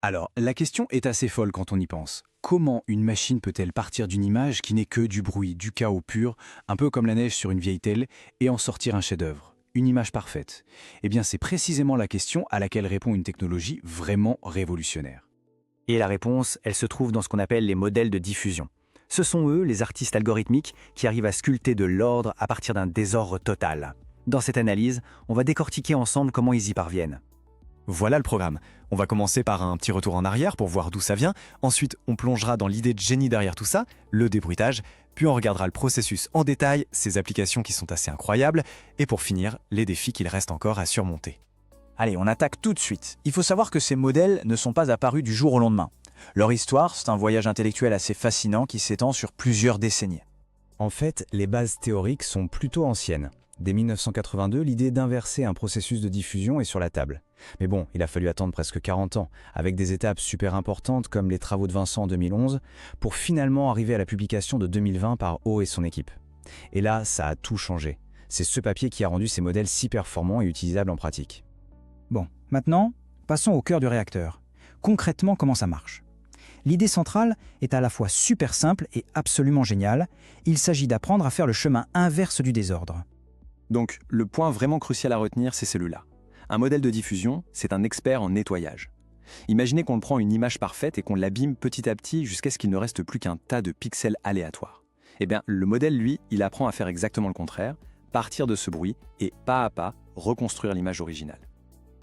Alors, la question est assez folle quand on y pense. Comment une machine peut-elle partir d'une image qui n'est que du bruit, du chaos pur, un peu comme la neige sur une vieille telle, et en sortir un chef-d'œuvre, une image parfaite? Eh bien, c'est précisément la question à laquelle répond une technologie vraiment révolutionnaire. Et la réponse, elle se trouve dans ce qu'on appelle les modèles de diffusion. Ce sont eux, les artistes algorithmiques, qui arrivent à sculpter de l'ordre à partir d'un désordre total. Dans cette analyse, on va décortiquer ensemble comment ils y parviennent. Voilà le programme. On va commencer par un petit retour en arrière pour voir d'où ça vient. Ensuite, on plongera dans l'idée de génie derrière tout ça, le débruitage. Puis on regardera le processus en détail, ses applications qui sont assez incroyables. Et pour finir, les défis qu'il reste encore à surmonter. Allez, on attaque tout de suite. Il faut savoir que ces modèles ne sont pas apparus du jour au lendemain. Leur histoire, c'est un voyage intellectuel assez fascinant qui s'étend sur plusieurs décennies. En fait, les bases théoriques sont plutôt anciennes. Dès 1982, l'idée d'inverser un processus de diffusion est sur la table. Mais bon, il a fallu attendre presque 40 ans, avec des étapes super importantes comme les travaux de Vincent en 2011, pour finalement arriver à la publication de 2020 par O et son équipe. Et là, ça a tout changé. C'est ce papier qui a rendu ces modèles si performants et utilisables en pratique. Bon, maintenant, passons au cœur du réacteur. Concrètement, comment ça marche? L'idée centrale est à la fois super simple et absolument géniale. Il s'agit d'apprendre à faire le chemin inverse du désordre. Donc, le point vraiment crucial à retenir, c'est celui-là. Un modèle de diffusion, c'est un expert en nettoyage. Imaginez qu'on prend une image parfaite et qu'on l'abîme petit à petit jusqu'à ce qu'il ne reste plus qu'un tas de pixels aléatoires. Eh bien, le modèle, lui, il apprend à faire exactement le contraire, partir de ce bruit et, pas à pas, reconstruire l'image originale.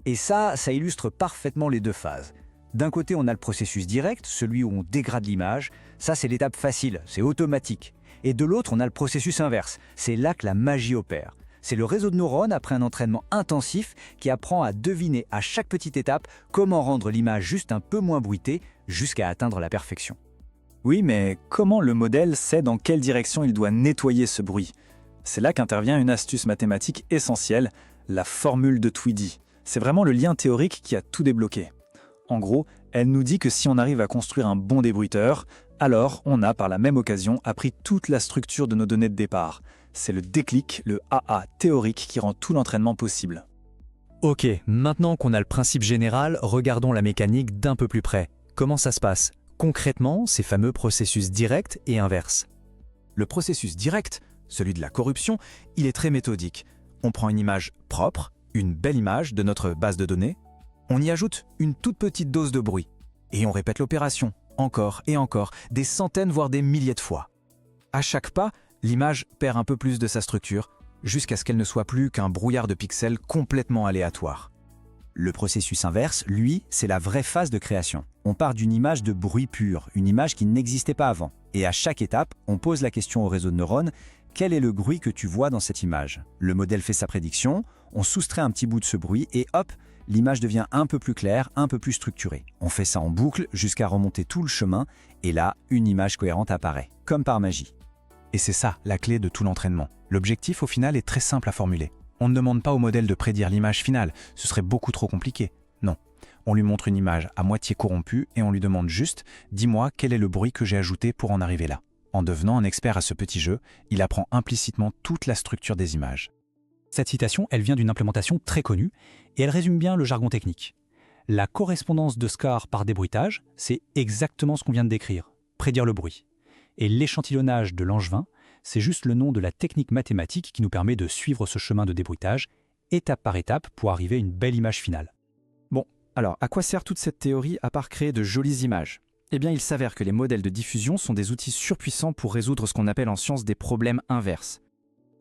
Et ça illustre parfaitement les deux phases. D'un côté, on a le processus direct, celui où on dégrade l'image. Ça, c'est l'étape facile, c'est automatique. Et de l'autre, on a le processus inverse. C'est là que la magie opère. C'est le réseau de neurones, après un entraînement intensif, qui apprend à deviner à chaque petite étape comment rendre l'image juste un peu moins bruitée jusqu'à atteindre la perfection. Oui, mais comment le modèle sait dans quelle direction il doit nettoyer ce bruit? C'est là qu'intervient une astuce mathématique essentielle, la formule de Tweedy. C'est vraiment le lien théorique qui a tout débloqué. En gros, elle nous dit que si on arrive à construire un bon débruiteur, alors on a par la même occasion appris toute la structure de nos données de départ. C'est le déclic, le AA théorique qui rend tout l'entraînement possible. Ok, maintenant qu'on a le principe général, regardons la mécanique d'un peu plus près. Comment ça se passe? Concrètement, ces fameux processus directs et inverses. Le processus direct, celui de la corruption, il est très méthodique. On prend une image propre, une belle image de notre base de données, on y ajoute une toute petite dose de bruit, et on répète l'opération, encore et encore, des centaines voire des milliers de fois. À chaque pas, l'image perd un peu plus de sa structure, jusqu'à ce qu'elle ne soit plus qu'un brouillard de pixels complètement aléatoire. Le processus inverse, lui, c'est la vraie phase de création. On part d'une image de bruit pur, une image qui n'existait pas avant. Et à chaque étape, on pose la question au réseau de neurones, quel est le bruit que tu vois dans cette image? Le modèle fait sa prédiction, on soustrait un petit bout de ce bruit et hop, l'image devient un peu plus claire, un peu plus structurée. On fait ça en boucle jusqu'à remonter tout le chemin et là, une image cohérente apparaît, comme par magie. Et c'est ça, la clé de tout l'entraînement. L'objectif, au final, est très simple à formuler. On ne demande pas au modèle de prédire l'image finale, ce serait beaucoup trop compliqué. Non. On lui montre une image à moitié corrompue et on lui demande juste « Dis-moi quel est le bruit que j'ai ajouté pour en arriver là ». En devenant un expert à ce petit jeu, il apprend implicitement toute la structure des images. Cette citation, elle vient d'une implémentation très connue et elle résume bien le jargon technique. La correspondance de score par débruitage, c'est exactement ce qu'on vient de décrire, prédire le bruit. Et l'échantillonnage de Langevin, c'est juste le nom de la technique mathématique qui nous permet de suivre ce chemin de débruitage, étape par étape, pour arriver à une belle image finale. Bon, alors à quoi sert toute cette théorie à part créer de jolies images? Eh bien, il s'avère que les modèles de diffusion sont des outils surpuissants pour résoudre ce qu'on appelle en science des problèmes inverses.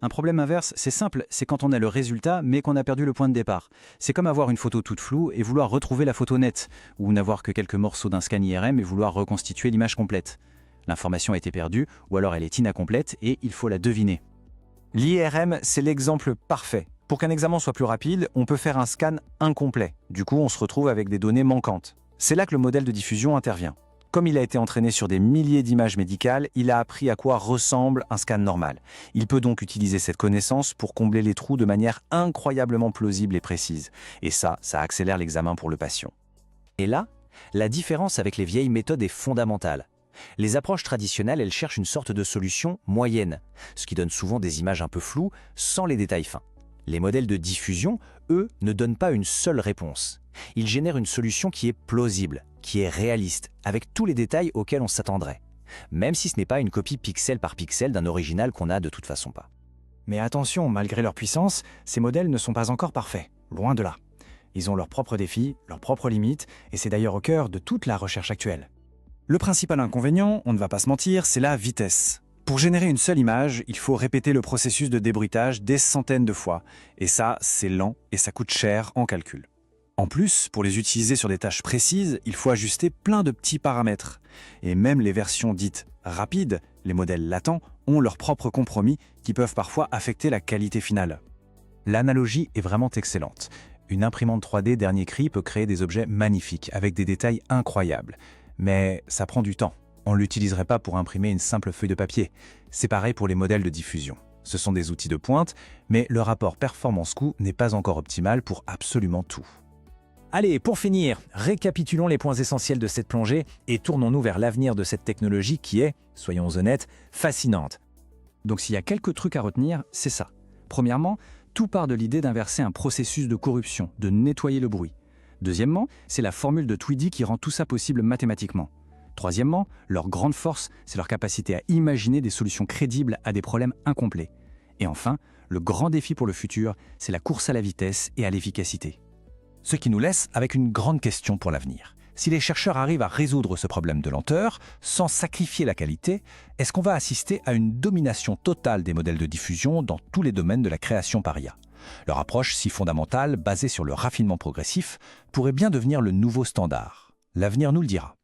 Un problème inverse, c'est simple, c'est quand on a le résultat mais qu'on a perdu le point de départ. C'est comme avoir une photo toute floue et vouloir retrouver la photo nette, ou n'avoir que quelques morceaux d'un scan IRM et vouloir reconstituer l'image complète. L'information a été perdue, ou alors elle est incomplète et il faut la deviner. L'IRM, c'est l'exemple parfait. Pour qu'un examen soit plus rapide, on peut faire un scan incomplet. Du coup, on se retrouve avec des données manquantes. C'est là que le modèle de diffusion intervient. Comme il a été entraîné sur des milliers d'images médicales, il a appris à quoi ressemble un scan normal. Il peut donc utiliser cette connaissance pour combler les trous de manière incroyablement plausible et précise. Et ça accélère l'examen pour le patient. Et là, la différence avec les vieilles méthodes est fondamentale. Les approches traditionnelles, elles cherchent une sorte de solution moyenne, ce qui donne souvent des images un peu floues, sans les détails fins. Les modèles de diffusion, eux, ne donnent pas une seule réponse. Il génère une solution qui est plausible, qui est réaliste, avec tous les détails auxquels on s'attendrait. Même si ce n'est pas une copie pixel par pixel d'un original qu'on n'a de toute façon pas. Mais attention, malgré leur puissance, ces modèles ne sont pas encore parfaits, loin de là. Ils ont leurs propres défis, leurs propres limites, et c'est d'ailleurs au cœur de toute la recherche actuelle. Le principal inconvénient, on ne va pas se mentir, c'est la vitesse. Pour générer une seule image, il faut répéter le processus de débruitage des centaines de fois, et ça, c'est lent et ça coûte cher en calcul. En plus, pour les utiliser sur des tâches précises, il faut ajuster plein de petits paramètres. Et même les versions dites rapides, les modèles latents, ont leurs propres compromis qui peuvent parfois affecter la qualité finale. L'analogie est vraiment excellente. Une imprimante 3D dernier cri peut créer des objets magnifiques, avec des détails incroyables. Mais ça prend du temps. On ne l'utiliserait pas pour imprimer une simple feuille de papier. C'est pareil pour les modèles de diffusion. Ce sont des outils de pointe, mais le rapport performance-coût n'est pas encore optimal pour absolument tout. Allez, pour finir, récapitulons les points essentiels de cette plongée et tournons-nous vers l'avenir de cette technologie qui est, soyons honnêtes, fascinante. Donc s'il y a quelques trucs à retenir, c'est ça. Premièrement, tout part de l'idée d'inverser un processus de corruption, de nettoyer le bruit. Deuxièmement, c'est la formule de Tweedy qui rend tout ça possible mathématiquement. Troisièmement, leur grande force, c'est leur capacité à imaginer des solutions crédibles à des problèmes incomplets. Et enfin, le grand défi pour le futur, c'est la course à la vitesse et à l'efficacité. Ce qui nous laisse avec une grande question pour l'avenir. Si les chercheurs arrivent à résoudre ce problème de lenteur, sans sacrifier la qualité, est-ce qu'on va assister à une domination totale des modèles de diffusion dans tous les domaines de la création par IA ? Leur approche si fondamentale, basée sur le raffinement progressif, pourrait bien devenir le nouveau standard. L'avenir nous le dira.